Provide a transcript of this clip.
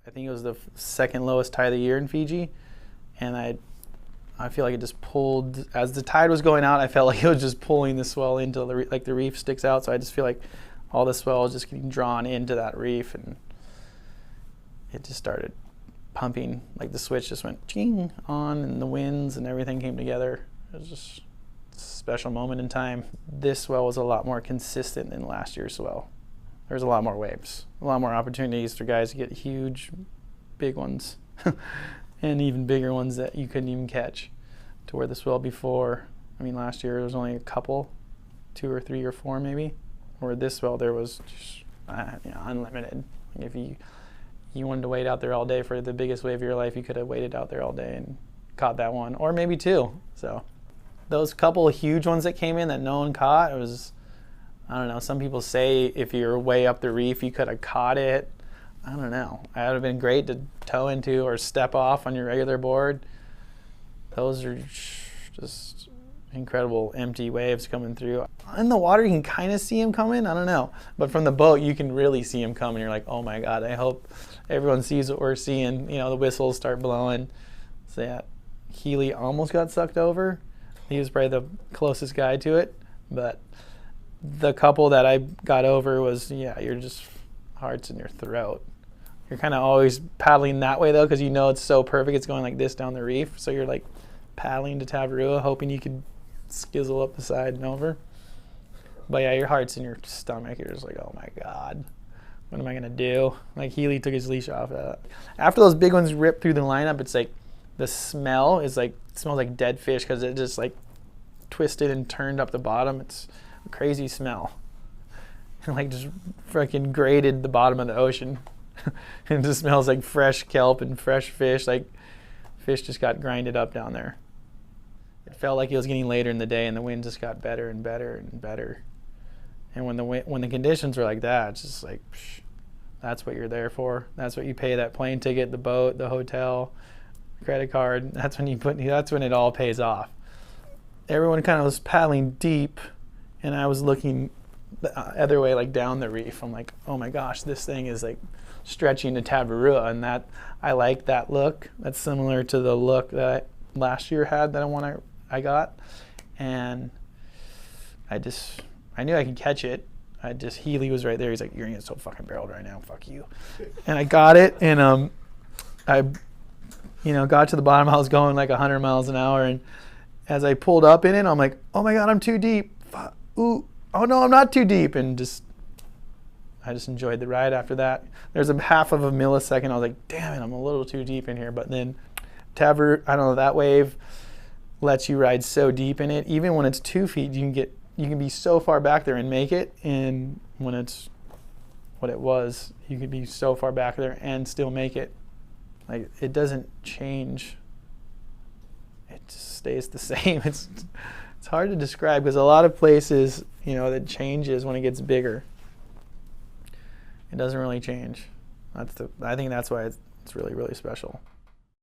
I think it was the second lowest tide of the year in Fiji, and I feel like it just pulled, as the tide was going out, I felt like it was just pulling the swell into like the reef sticks out, so I just feel like all the swell was just getting drawn into that reef, and it just started pumping, like the switch just went ching on, and the winds and everything came together. It was just a special moment in time. This swell was a lot more consistent than last year's swell. There was a lot more waves, a lot more opportunities for guys to get huge, big ones, and even bigger ones that you couldn't even catch. To where the swell before, I mean, last year there was only a couple, 2 or 3 or 4 maybe. Where this swell there was just unlimited. If you wanted to wait out there all day for the biggest wave of your life, you could have waited out there all day and caught that one, or maybe 2. So those couple of huge ones that came in that no one caught, it was, I don't know, some people say if you're way up the reef you could have caught it. I don't know. It would have been great to tow into or step off on your regular board. Those are just incredible empty waves coming through. In the water you can kind of see them coming, I don't know. But from the boat you can really see them coming. You're like, oh my God, I hope everyone sees what we're seeing. You know, the whistles start blowing. So yeah, Healy almost got sucked over. He was probably the closest guy to it. But the couple that I got over was, yeah, you're just hearts in your throat. You're kind of always paddling that way though, because you know it's so perfect. It's going like this down the reef. So you're like paddling to Tavarua, hoping you could skizzle up the side and over. But yeah, your heart's in your stomach. You're just like, oh my God, what am I gonna do? Like Healy took his leash off. After those big ones rip through the lineup, it's like the smell is like, it smells like dead fish because it just like twisted and turned up the bottom. It's a crazy smell. And like just freaking grated the bottom of the ocean. It just smells like fresh kelp and fresh fish. Like fish just got grinded up down there. It felt like it was getting later in the day, and the wind just got better and better and better. And when the conditions were like that, it's just like, psh, that's what you're there for. That's what you pay that plane ticket, the boat, the hotel, credit card. That's when it all pays off. Everyone kind of was paddling deep, and I was looking the other way, like down the reef. I'm like, oh my gosh, this thing is like stretching to Tavarua, and that I like that look. That's similar to the look that I last year had that I got, and I knew I could catch it. Healy was right there. He's like, you're gonna get so fucking barreled right now, fuck you. And I got it, and I got to the bottom. I was going like 100 miles an hour, and as I pulled up in it, I'm like, oh my God, I'm too deep. Ooh, oh no, I'm not too deep. And I just enjoyed the ride after that. There's a half of a millisecond. I was like, damn it, I'm a little too deep in here. But then Tavarua, I don't know, that wave lets you ride so deep in it. Even when it's 2 feet, you can be so far back there and make it. And when it's what it was, you could be so far back there and still make it. Like, it doesn't change. It just stays the same. It's hard to describe, because a lot of places, that changes when it gets bigger. It doesn't really change. I think that's why it's really, really special.